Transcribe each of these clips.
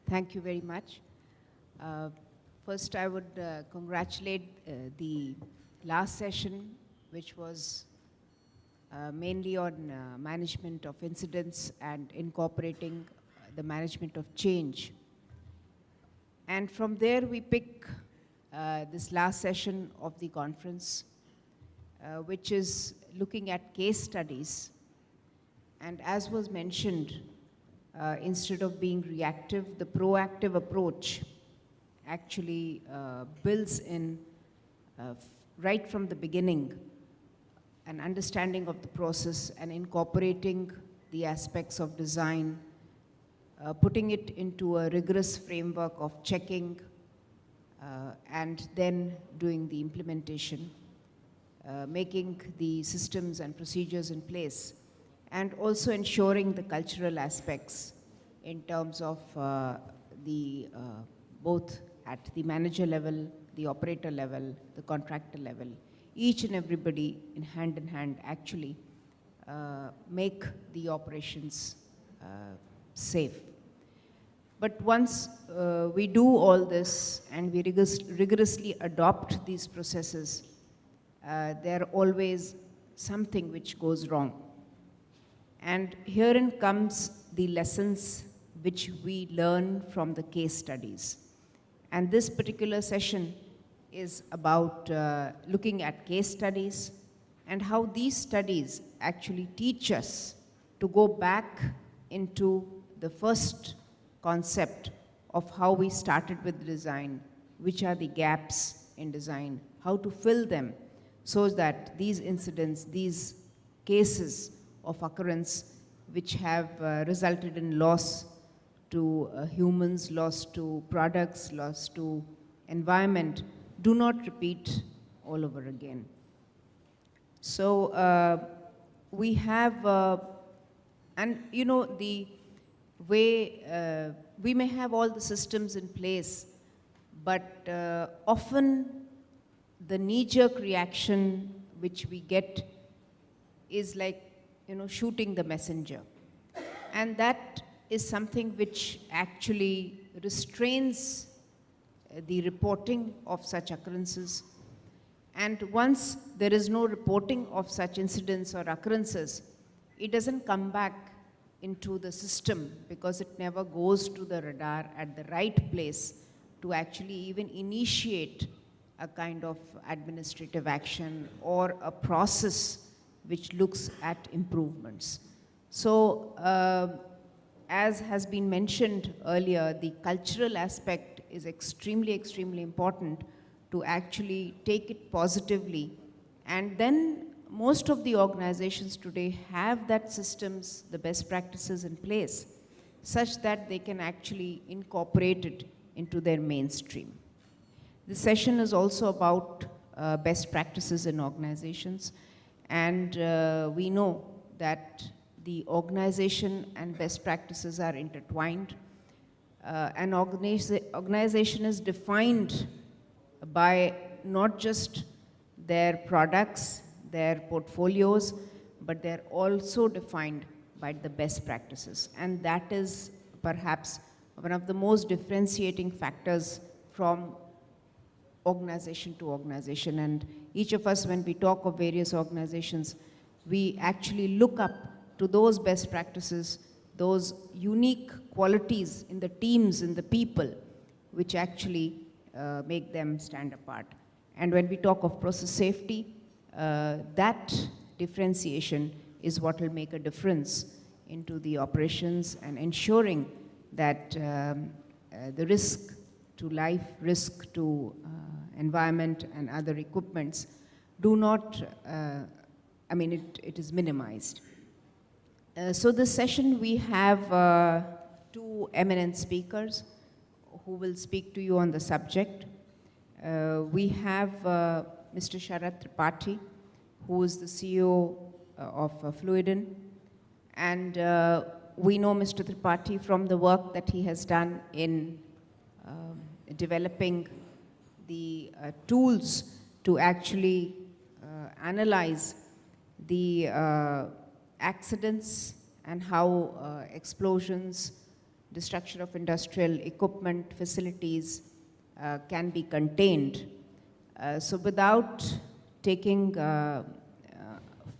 Thank you very much. First, I would congratulate the last session, which was mainly on management of incidents and incorporating the management of change. And from there, we pick this last session of the conference, which is looking at case studies. And as was mentioned, instead of being reactive, the proactive approach actually builds in, right from the beginning, an understanding of the process and incorporating the aspects of design, putting it into a rigorous framework of checking, and then doing the implementation, making the systems and procedures in place, and also ensuring the cultural aspects in terms of both at the manager level, the operator level, the contractor level. Each and everybody in hand actually make the operations safe. But once we do all this and we rigorously adopt these processes, there always something which goes wrong. And herein comes the lessons which we learn from the case studies. And this particular session is about looking at case studies and how these studies actually teach us to go back into the first concept of how we started with design, which are the gaps in design, how to fill them so that these incidents, these cases of occurrence which have resulted in loss to humans, loss to products, loss to environment, do not repeat all over again. So we have, and you know, the way we may have all the systems in place, but often the knee-jerk reaction which we get is like, you know, shooting the messenger. And that is something which actually restrains the reporting of such occurrences. And once there is no reporting of such incidents or occurrences, it doesn't come back into the system because it never goes to the radar at the right place to actually even initiate a kind of administrative action or a process which looks at improvements. So, as has been mentioned earlier, the cultural aspect is extremely important to actually take it positively. And then most of the organizations today have that systems, the best practices in place, such that they can actually incorporate it into their mainstream. This session is also about best practices in organizations. And we know that the organization and best practices are intertwined. An organization is defined by not just their products, their portfolios, but they're also defined by the best practices. And that is perhaps one of the most differentiating factors from organization to organization. And each of us, when we talk of various organizations, we actually look up to those best practices, those unique qualities in the teams, in the people, which actually make them stand apart. And when we talk of process safety, that differentiation is what will make a difference into the operations and ensuring that the risk to life, risk to environment and other equipments do not, it is minimized. So this session we have two eminent speakers who will speak to you on the subject. We have Mr. Sharat Tripathi, who is the CEO of Fluidin. And we know Mr. Tripathi from the work that he has done in developing the tools to actually analyze the accidents and how explosions destruction of industrial equipment, facilities can be contained. So without taking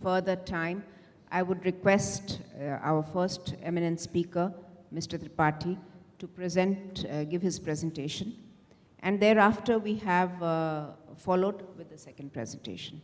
further time, I would request our first eminent speaker, Mr. Tripathi, to give his presentation. And thereafter we have followed with the second presentation.